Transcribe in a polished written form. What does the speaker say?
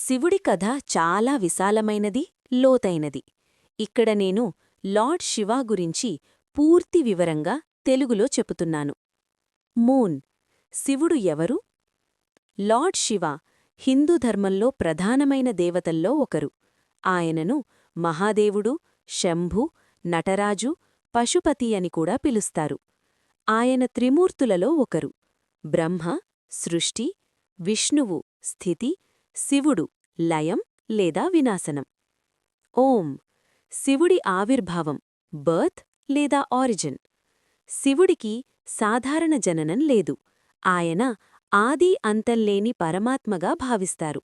శివుడి కథ చాలా విశాలమైనది, లోతైనది. ఇక్కడ నేను లార్డ్ శివ గురించి పూర్తి వివరంగా తెలుగులో చెపుతున్నాను. మూన్. శివుడు ఎవరు? లార్డ్ శివ హిందూ ధర్మంలో ప్రధానమైన దేవతల్లో ఒకరు. ఆయనను మహాదేవుడు, శంభు, నటరాజు, పశుపతి అని కూడా పిలుస్తారు. ఆయన త్రిమూర్తులలో ఒకరు. బ్రహ్మ సృష్టి, విష్ణువు స్థితి, శివుడు లయం లేదా వినాశనం. ఓం. శివుడి ఆవిర్భావం, బర్త్ లేదా ఆరిజిన్. శివుడికి సాధారణ జననం లేదు. ఆయన ఆది అంతంలేని పరమాత్మగా భావిస్తారు.